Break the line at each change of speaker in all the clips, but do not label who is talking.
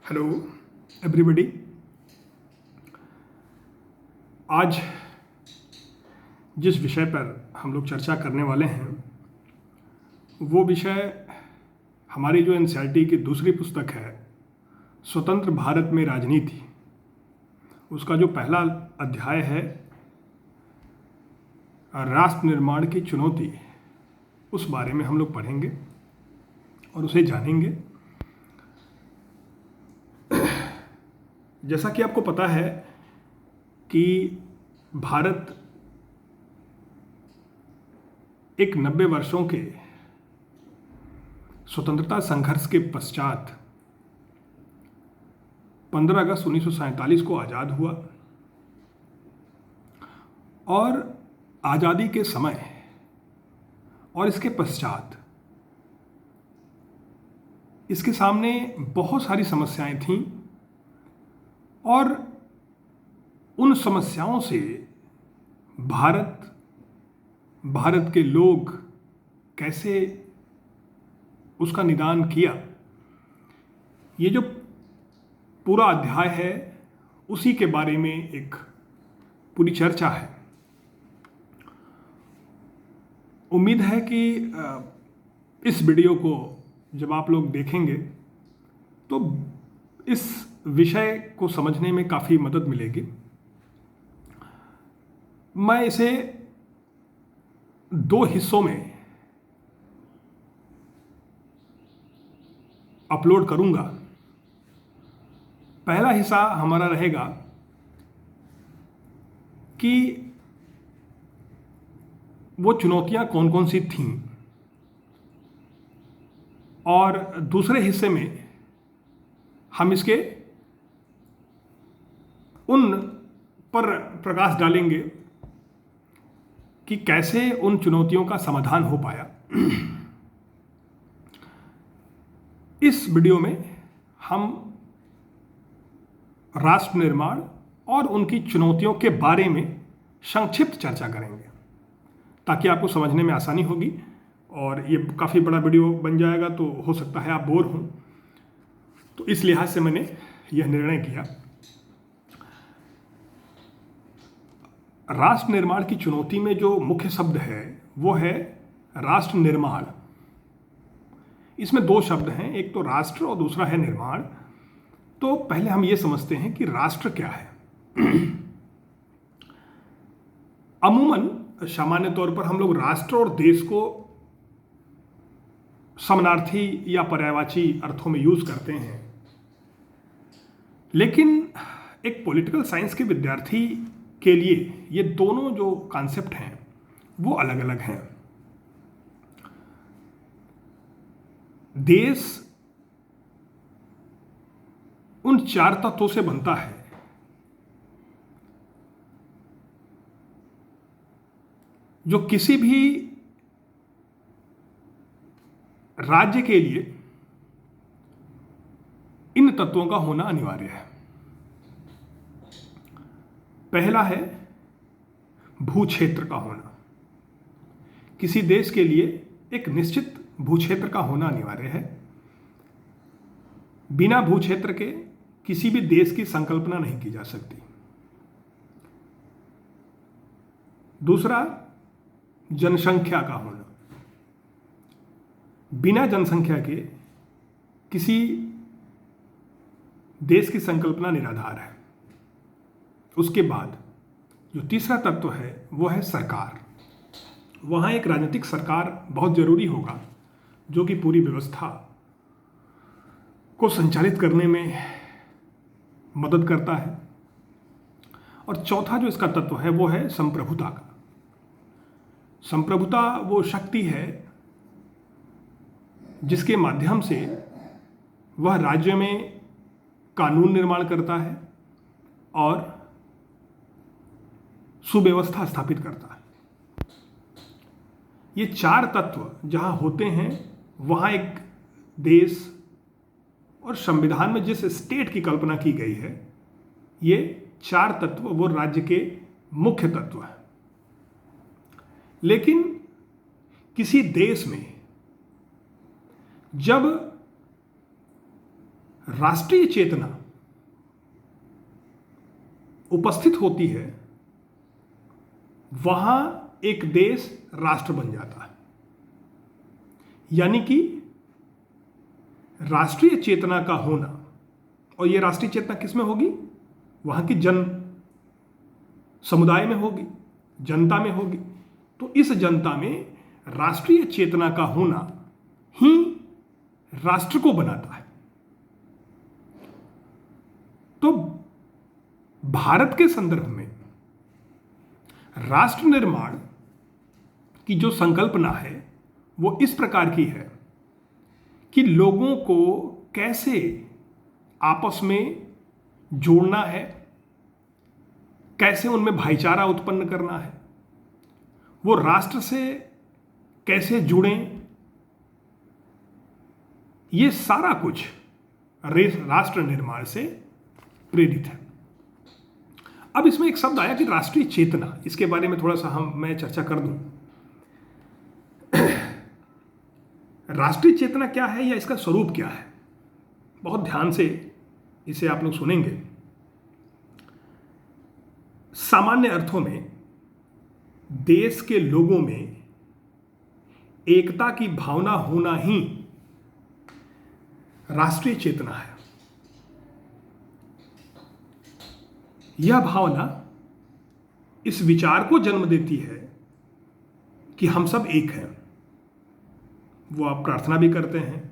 Hello everybody. आज जिस विषय पर हम लोग चर्चा करने वाले हैं वो विषय हमारी जो एनसीईआरटी की दूसरी पुस्तक है स्वतंत्र भारत में राजनीति, उसका जो पहला अध्याय है राष्ट्र निर्माण की चुनौती, उस बारे में हम लोग पढ़ेंगे और उसे जानेंगे। जैसा कि आपको पता है कि भारत एक 90 वर्षों के स्वतंत्रता संघर्ष के पश्चात 15 अगस्त 1947 को आज़ाद हुआ और आज़ादी के समय और इसके पश्चात इसके सामने बहुत सारी समस्याएं थीं और उन समस्याओं से भारत के लोग कैसे उसका निदान किया, ये जो पूरा अध्याय है उसी के बारे में एक पूरी चर्चा है। उम्मीद है कि इस वीडियो को जब आप लोग देखेंगे तो इस विषय को समझने में काफ़ी मदद मिलेगी। मैं इसे 2 हिस्सों में अपलोड करूंगा। पहला हिस्सा हमारा रहेगा कि वो चुनौतियां कौन कौन सी थीं और दूसरे हिस्से में हम इसके उन पर प्रकाश डालेंगे कि कैसे उन चुनौतियों का समाधान हो पाया। इस वीडियो में हम राष्ट्र निर्माण और उनकी चुनौतियों के बारे में संक्षिप्त चर्चा करेंगे ताकि आपको समझने में आसानी होगी। और ये काफ़ी बड़ा वीडियो बन जाएगा तो हो सकता है आप बोर हों, तो इस लिहाज से मैंने यह निर्णय किया। राष्ट्र निर्माण की चुनौती में जो मुख्य शब्द है वो है राष्ट्र निर्माण। इसमें 2 शब्द हैं, एक तो राष्ट्र और दूसरा है निर्माण। तो पहले हम ये समझते हैं कि राष्ट्र क्या है। अमूमन सामान्य तौर पर हम लोग राष्ट्र और देश को समानार्थी या पर्यायवाची अर्थों में यूज करते हैं, लेकिन एक पॉलिटिकल साइंस के विद्यार्थी के लिए ये दोनों जो कॉन्सेप्ट हैं वो अलग अलग हैं। देश उन 4 तत्वों से बनता है जो किसी भी राज्य के लिए इन तत्वों का होना अनिवार्य है। पहला है भूक्षेत्र का होना। किसी देश के लिए एक निश्चित भूक्षेत्र का होना अनिवार्य है। बिना भूक्षेत्र के किसी भी देश की संकल्पना नहीं की जा सकती। दूसरा, जनसंख्या का होना। बिना जनसंख्या के किसी देश की संकल्पना निराधार है। उसके बाद जो तीसरा तत्व है वो है सरकार। वहाँ एक राजनीतिक सरकार बहुत जरूरी होगा जो कि पूरी व्यवस्था को संचालित करने में मदद करता है। और चौथा जो इसका तत्व है वो है संप्रभुता का। संप्रभुता वो शक्ति है जिसके माध्यम से वह राज्य में कानून निर्माण करता है और सुव्यवस्था स्थापित करता है। ये 4 तत्व जहां होते हैं वहां एक देश, और संविधान में जिस स्टेट की कल्पना की गई है ये 4 तत्व वो राज्य के मुख्य तत्व हैं। लेकिन किसी देश में जब राष्ट्रीय चेतना उपस्थित होती है, वहां एक देश राष्ट्र बन जाता है। यानी कि राष्ट्रीय चेतना का होना, और यह राष्ट्रीय चेतना किसमें होगी? वहां की जन समुदाय में होगी, जनता में होगी। तो इस जनता में राष्ट्रीय चेतना का होना ही राष्ट्र को बनाता है। तो भारत के संदर्भ में राष्ट्र निर्माण की जो संकल्पना है वो इस प्रकार की है कि लोगों को कैसे आपस में जोड़ना है, कैसे उनमें भाईचारा उत्पन्न करना है, वो राष्ट्र से कैसे जुड़ें, ये सारा कुछ राष्ट्र निर्माण से प्रेरित है। अब इसमें एक शब्द आया कि राष्ट्रीय चेतना, इसके बारे में थोड़ा सा मैं चर्चा कर दूं। राष्ट्रीय चेतना क्या है या इसका स्वरूप क्या है? बहुत ध्यान से इसे आप लोग सुनेंगे। सामान्य अर्थों में देश के लोगों में एकता की भावना होना ही राष्ट्रीय चेतना है। यह भावना इस विचार को जन्म देती है कि हम सब एक हैं। वो आप प्रार्थना भी करते हैं,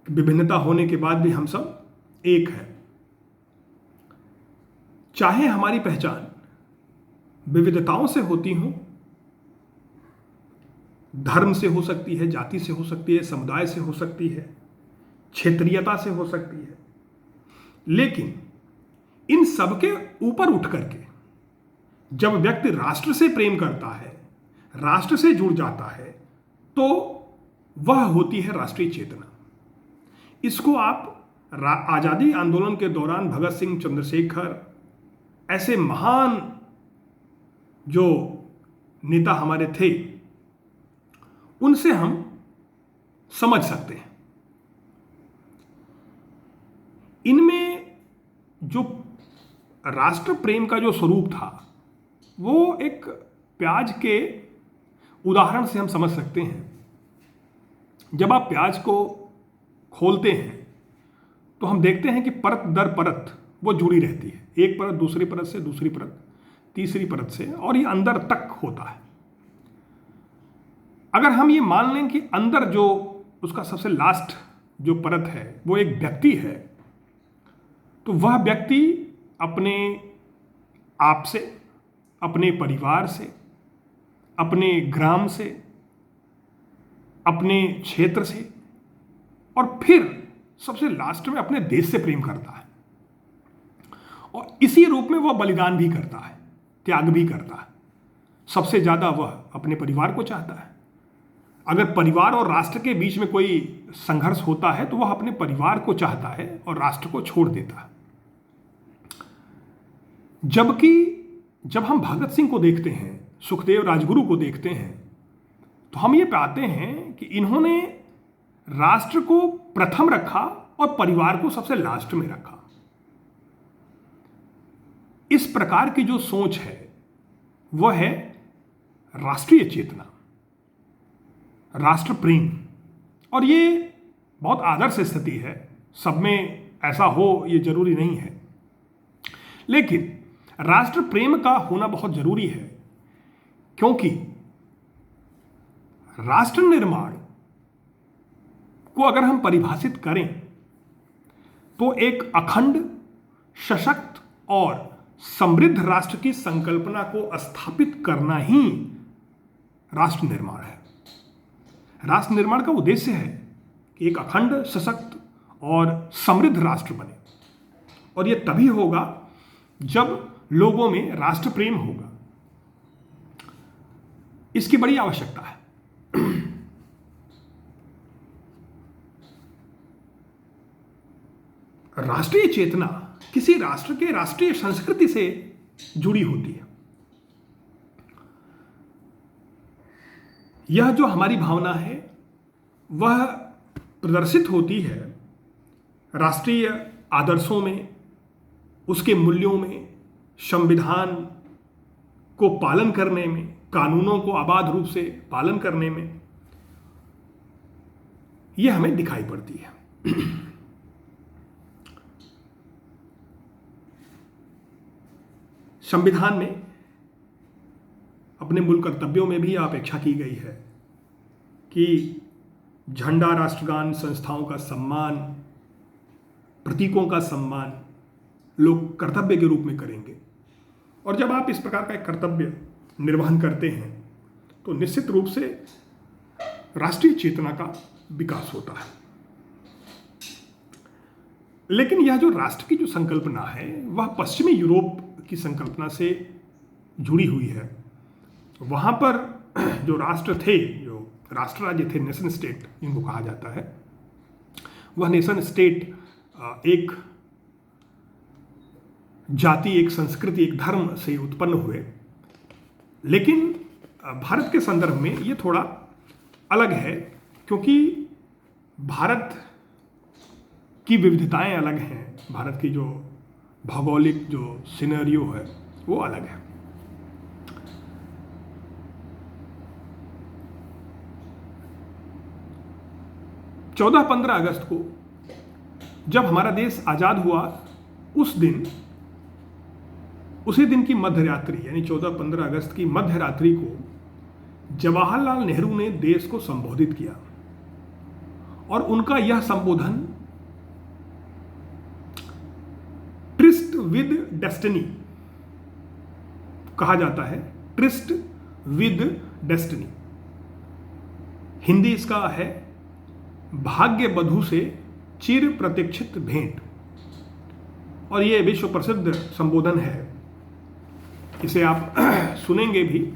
विभिन्नता होने के बाद भी हम सब एक हैं। चाहे हमारी पहचान विविधताओं से होती हो, धर्म से हो सकती है, जाति से हो सकती है, समुदाय से हो सकती है, क्षेत्रीयता से हो सकती है, लेकिन इन सब के ऊपर उठ करके जब व्यक्ति राष्ट्र से प्रेम करता है, राष्ट्र से जुड़ जाता है, तो वह होती है राष्ट्रीय चेतना। इसको आप आजादी आंदोलन के दौरान भगत सिंह, चंद्रशेखर, ऐसे महान जो नेता हमारे थे, उनसे हम समझ सकते हैं। इनमें जो राष्ट्र प्रेम का जो स्वरूप था वो एक प्याज के उदाहरण से हम समझ सकते हैं। जब आप प्याज को खोलते हैं तो हम देखते हैं कि परत दर परत वो जुड़ी रहती है, एक परत दूसरी परत से, दूसरी परत तीसरी परत से, और ये अंदर तक होता है। अगर हम ये मान लें कि अंदर जो उसका सबसे लास्ट जो परत है वो एक व्यक्ति है, तो वह व्यक्ति अपने आप से, अपने परिवार से, अपने ग्राम से, अपने क्षेत्र से, और फिर सबसे लास्ट में अपने देश से प्रेम करता है। और इसी रूप में वह बलिदान भी करता है, त्याग भी करता है। सबसे ज्यादा वह अपने परिवार को चाहता है। अगर परिवार और राष्ट्र के बीच में कोई संघर्ष होता है तो वह अपने परिवार को चाहता है और राष्ट्र को छोड़ देता है। जबकि जब हम भगत सिंह को देखते हैं, सुखदेव राजगुरु को देखते हैं, तो हम ये पाते हैं कि इन्होंने राष्ट्र को प्रथम रखा और परिवार को सबसे लास्ट में रखा। इस प्रकार की जो सोच है वह है राष्ट्रीय चेतना, राष्ट्र प्रेम। और ये बहुत आदर्श स्थिति है, सब में ऐसा हो ये जरूरी नहीं है, लेकिन राष्ट्र प्रेम का होना बहुत जरूरी है, क्योंकि राष्ट्र निर्माण को अगर हम परिभाषित करें तो एक अखंड, सशक्त और समृद्ध राष्ट्र की संकल्पना को स्थापित करना ही राष्ट्र निर्माण है। राष्ट्र निर्माण का उद्देश्य है कि एक अखंड, सशक्त और समृद्ध राष्ट्र बने, और यह तभी होगा जब लोगों में राष्ट्र प्रेम होगा। इसकी बड़ी आवश्यकता है। राष्ट्रीय चेतना किसी राष्ट्र के राष्ट्रीय संस्कृति से जुड़ी होती है। यह जो हमारी भावना है वह प्रदर्शित होती है राष्ट्रीय आदर्शों में, उसके मूल्यों में, संविधान को पालन करने में, कानूनों को अबाध रूप से पालन करने में, यह हमें दिखाई पड़ती है। संविधान में अपने मूल कर्तव्यों में भी अपेक्षा की गई है कि झंडा, राष्ट्रगान, संस्थाओं का सम्मान, प्रतीकों का सम्मान लोग कर्तव्य के रूप में करेंगे। और जब आप इस प्रकार का एक कर्तव्य निर्वहन करते हैं तो निश्चित रूप से राष्ट्रीय चेतना का विकास होता है। लेकिन यह जो राष्ट्र की जो संकल्पना है वह पश्चिमी यूरोप की संकल्पना से जुड़ी हुई है। वहाँ पर जो राष्ट्र थे, जो राष्ट्र राज्य थे, नेशन स्टेट जिनको कहा जाता है, वह नेशन स्टेट एक जाति, एक संस्कृति, एक धर्म से उत्पन्न हुए। लेकिन भारत के संदर्भ में ये थोड़ा अलग है, क्योंकि भारत की विविधताएं अलग हैं। भारत की जो भौगोलिक जो सिनेरियो है वो अलग है। चौदह 15 अगस्त को जब हमारा देश आज़ाद हुआ, उसी दिन की मध्य रात्रि, यानी 14-15 अगस्त की मध्य रात्रि को जवाहरलाल नेहरू ने देश को संबोधित किया। और उनका यह संबोधन ट्रिस्ट विद डेस्टिनी कहा जाता है। ट्रिस्ट विद डेस्टिनी, हिंदी इसका है भाग्य बधू से चिर प्रतीक्षित भेंट। और यह विश्व प्रसिद्ध संबोधन है, इसे आप सुनेंगे भी।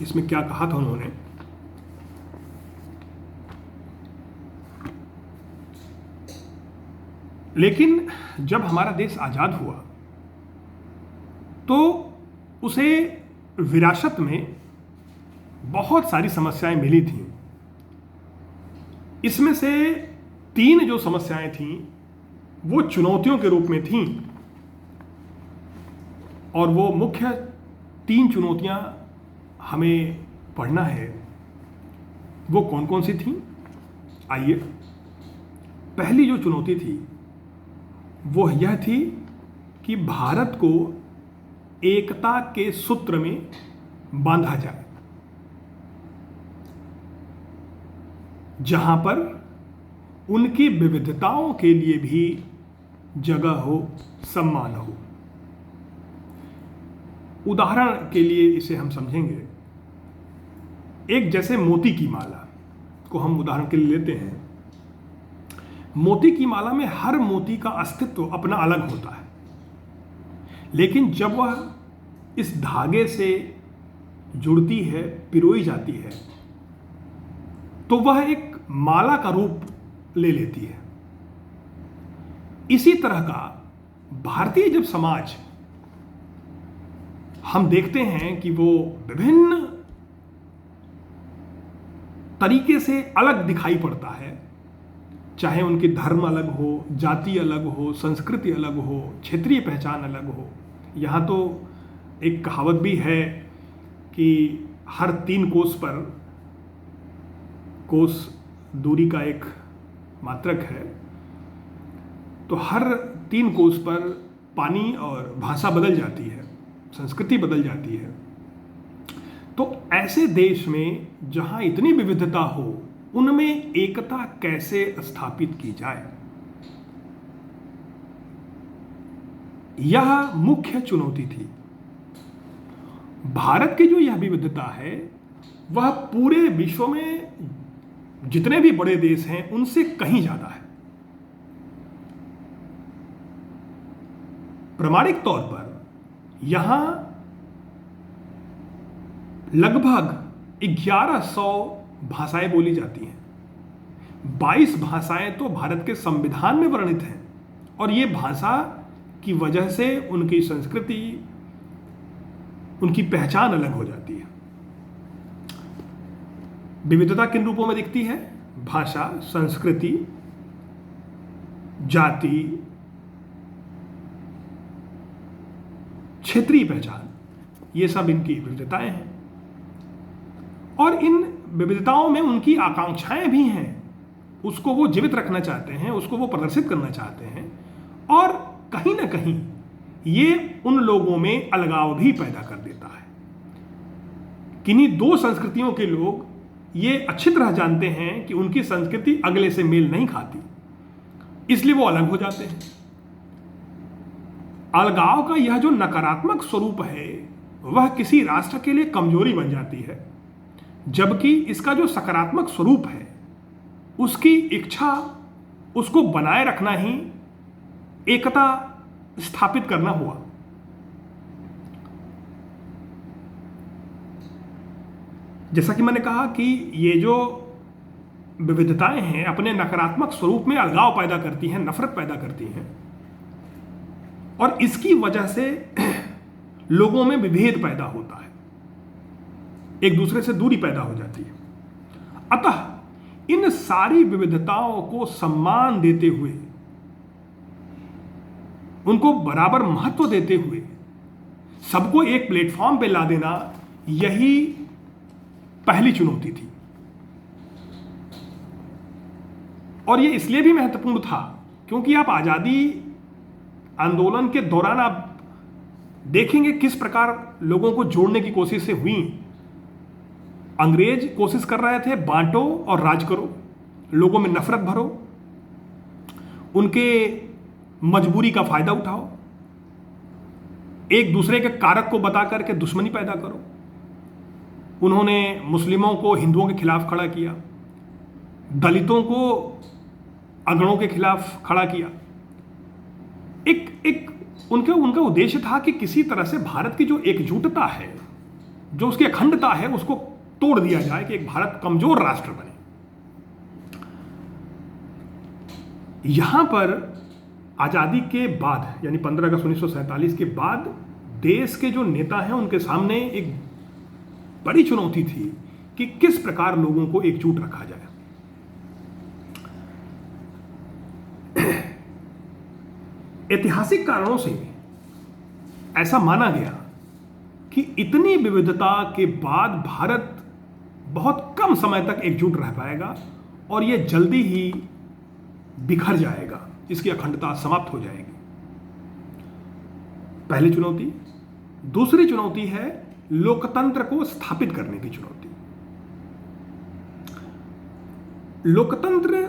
इसमें क्या कहा था उन्होंने। लेकिन जब हमारा देश आजाद हुआ तो उसे विरासत में बहुत सारी समस्याएं मिली थीं। इसमें से 3 जो समस्याएं थीं वो चुनौतियों के रूप में थीं। और वो मुख्य 3 चुनौतियां हमें पढ़ना है। वो कौन कौन सी थीं? आइए, पहली जो चुनौती थी वो यह थी कि भारत को एकता के सूत्र में बांधा जाए, जहां पर उनकी विविधताओं के लिए भी जगह हो, सम्मान हो। उदाहरण के लिए इसे हम समझेंगे, एक जैसे मोती की माला को हम उदाहरण के लिए लेते हैं। मोती की माला में हर मोती का अस्तित्व अपना अलग होता है, लेकिन जब वह इस धागे से जुड़ती है, पिरोई जाती है, तो वह एक माला का रूप ले लेती है। इसी तरह का भारतीय जब समाज हम देखते हैं कि वो विभिन्न तरीके से अलग दिखाई पड़ता है, चाहे उनके धर्म अलग हो, जाति अलग हो, संस्कृति अलग हो, क्षेत्रीय पहचान अलग हो। यहाँ तो एक कहावत भी है कि हर 3 कोस दूरी का एक मात्रक है, तो हर 3 कोस पर पानी और भाषा बदल जाती है, संस्कृति बदल जाती है। तो ऐसे देश में जहाँ इतनी विविधता हो, उनमें एकता कैसे स्थापित की जाए, यह मुख्य चुनौती थी। भारत की जो यह विविधता है वह पूरे विश्व में जितने भी बड़े देश हैं उनसे कहीं ज्यादा है। प्रामाणिक तौर पर यहां लगभग 1100 भाषाएं बोली जाती हैं। 22 भाषाएं तो भारत के संविधान में वर्णित हैं, और ये भाषा की वजह से उनकी संस्कृति, उनकी पहचान अलग हो जाती है। विविधता किन रूपों में दिखती है? भाषा, संस्कृति, जाति, क्षेत्रीय पहचान, ये सब इनकी विविधताएं हैं। और इन विविधताओं में उनकी आकांक्षाएं भी हैं, उसको वो जीवित रखना चाहते हैं, उसको वो प्रदर्शित करना चाहते हैं। और कहीं ना कहीं ये उन लोगों में अलगाव भी पैदा कर देता है। किन्हीं दो संस्कृतियों के लोग ये अच्छी तरह जानते हैं कि उनकी संस्कृति अगले से मेल नहीं खाती, इसलिए वो अलग हो जाते हैं। अलगाव का यह जो नकारात्मक स्वरूप है वह किसी राष्ट्र के लिए कमजोरी बन जाती है, जबकि इसका जो सकारात्मक स्वरूप है उसकी इच्छा उसको बनाए रखना ही एकता स्थापित करना हुआ। जैसा कि मैंने कहा कि ये जो विविधताएं हैं अपने नकारात्मक स्वरूप में अलगाव पैदा करती हैं, नफरत पैदा करती हैं, और इसकी वजह से लोगों में विभेद पैदा होता है, एक दूसरे से दूरी पैदा हो जाती है। अतः इन सारी विविधताओं को सम्मान देते हुए, उनको बराबर महत्व देते हुए सबको एक प्लेटफॉर्म पे ला देना, यही पहली चुनौती थी। और ये इसलिए भी महत्वपूर्ण था क्योंकि आप आज़ादी आंदोलन के दौरान आप देखेंगे किस प्रकार लोगों को जोड़ने की कोशिश से हुई। अंग्रेज कोशिश कर रहे थे बांटो और राज करो, लोगों में नफरत भरो, उनके मजबूरी का फायदा उठाओ, एक दूसरे के कारक को बता करके दुश्मनी पैदा करो। उन्होंने मुस्लिमों को हिंदुओं के खिलाफ खड़ा किया, दलितों को अगड़ों के खिलाफ खड़ा किया। एक उनका उद्देश्य था कि किसी तरह से भारत की जो एकजुटता है, जो उसकी अखंडता है, उसको तोड़ दिया जाए कि एक भारत कमजोर राष्ट्र बने। यहां पर आजादी के बाद यानी 15 अगस्त 1947 के बाद देश के जो नेता हैं उनके सामने एक बड़ी चुनौती थी कि किस प्रकार लोगों को एकजुट रखा जाए। ऐतिहासिक कारणों से ऐसा माना गया कि इतनी विविधता के बाद भारत बहुत कम समय तक एकजुट रह पाएगा और यह जल्दी ही बिखर जाएगा, इसकी अखंडता समाप्त हो जाएगी। पहली चुनौती। दूसरी चुनौती है लोकतंत्र को स्थापित करने की चुनौती। लोकतंत्र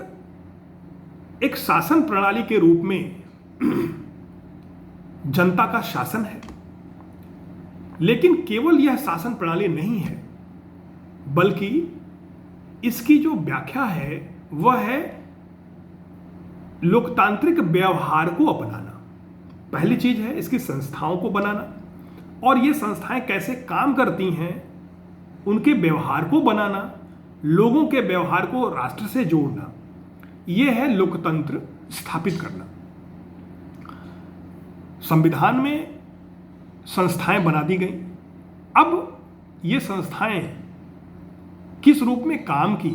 एक शासन प्रणाली के रूप में जनता का शासन है, लेकिन केवल यह शासन प्रणाली नहीं है, बल्कि इसकी जो व्याख्या है वह है लोकतांत्रिक व्यवहार को अपनाना। पहली चीज है इसकी संस्थाओं को बनाना, और ये संस्थाएं कैसे काम करती हैं उनके व्यवहार को बनाना, लोगों के व्यवहार को राष्ट्र से जोड़ना, यह है लोकतंत्र स्थापित करना। संविधान में संस्थाएं बना दी गई। अब ये संस्थाएं किस रूप में काम की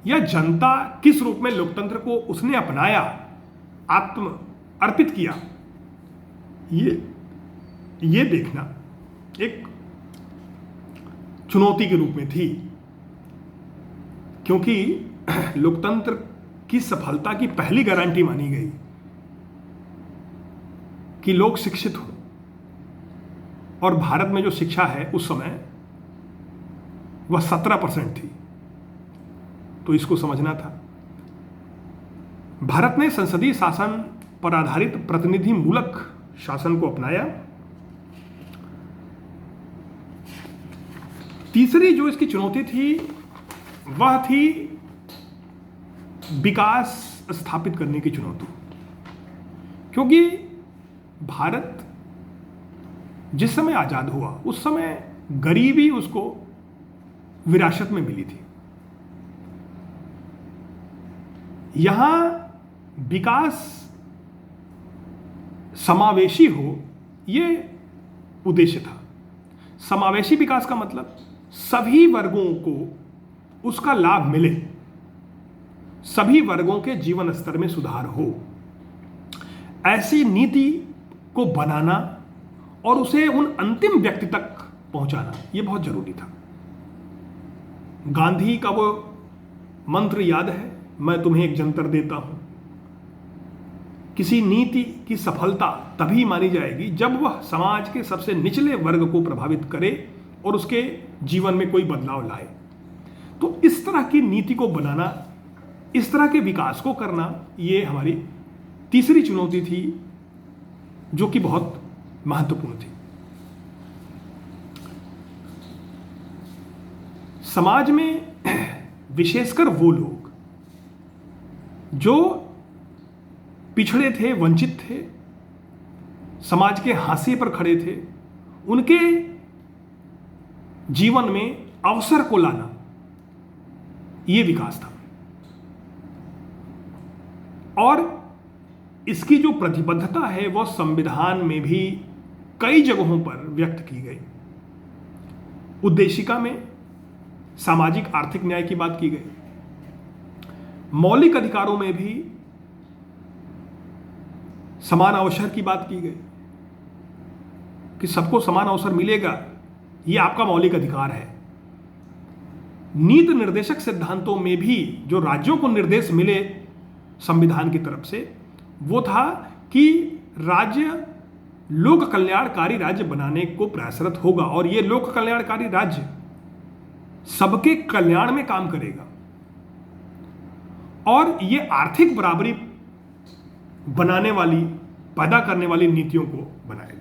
या जनता किस रूप में लोकतंत्र को उसने अपनाया, आत्म अर्पित किया, ये देखना एक चुनौती के रूप में थी, क्योंकि लोकतंत्र की सफलता की पहली गारंटी मानी गई कि लोग शिक्षित हो, और भारत में जो शिक्षा है उस समय वह 17% थी, तो इसको समझना था। भारत ने संसदीय शासन पर आधारित प्रतिनिधि मूलक शासन को अपनाया। तीसरी जो इसकी चुनौती थी वह थी विकास स्थापित करने की चुनौती, क्योंकि भारत जिस समय आजाद हुआ उस समय गरीबी उसको विरासत में मिली थी। यहां विकास समावेशी हो, यह उद्देश्य था। समावेशी विकास का मतलब सभी वर्गों को उसका लाभ मिले, सभी वर्गों के जीवन स्तर में सुधार हो, ऐसी नीति को बनाना और उसे उन अंतिम व्यक्ति तक पहुंचाना, यह बहुत जरूरी था। गांधी का वो मंत्र याद है, मैं तुम्हें एक जंतर देता हूं। किसी नीति की सफलता तभी मानी जाएगी जब वह समाज के सबसे निचले वर्ग को प्रभावित करे और उसके जीवन में कोई बदलाव लाए। तो इस तरह की नीति को बनाना, इस तरह के विकास को करना, ये हमारी तीसरी चुनौती थी जो कि बहुत महत्वपूर्ण थी। समाज में विशेषकर वो लोग जो पिछड़े थे, वंचित थे, समाज के हाशिए पर खड़े थे, उनके जीवन में अवसर को लाना, यह विकास था। और इसकी जो प्रतिबद्धता है वह संविधान में भी कई जगहों पर व्यक्त की गई। उद्देशिका में सामाजिक आर्थिक न्याय की बात की गई, मौलिक अधिकारों में भी समान अवसर की बात की गई कि सबको समान अवसर मिलेगा, यह आपका मौलिक अधिकार है। नीति निर्देशक सिद्धांतों में भी जो राज्यों को निर्देश मिले संविधान की तरफ से, वो था कि राज्य लोक कल्याणकारी राज्य बनाने को प्रयासरत होगा और यह लोक कल्याणकारी राज्य सबके कल्याण में काम करेगा और यह आर्थिक बराबरी बनाने वाली, पैदा करने वाली नीतियों को बनाएगा।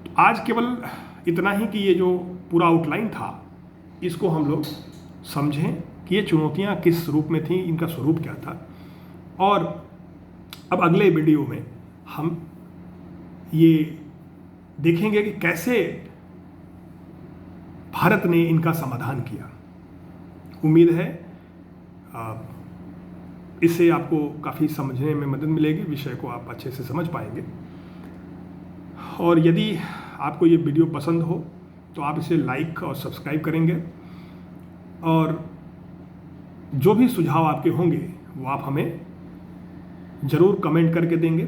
तो आज केवल इतना ही कि ये जो पूरा आउटलाइन था, इसको हम लोग समझें कि ये चुनौतियां किस रूप में थीं, इनका स्वरूप क्या था। और अब अगले वीडियो में हम ये देखेंगे कि कैसे भारत ने इनका समाधान किया। उम्मीद है इससे आपको काफ़ी समझने में मदद मिलेगी, विषय को आप अच्छे से समझ पाएंगे। और यदि आपको ये वीडियो पसंद हो तो आप इसे लाइक और सब्सक्राइब करेंगे, और जो भी सुझाव आपके होंगे वो आप हमें ज़रूर कमेंट करके देंगे।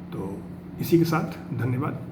तो इसी के साथ धन्यवाद।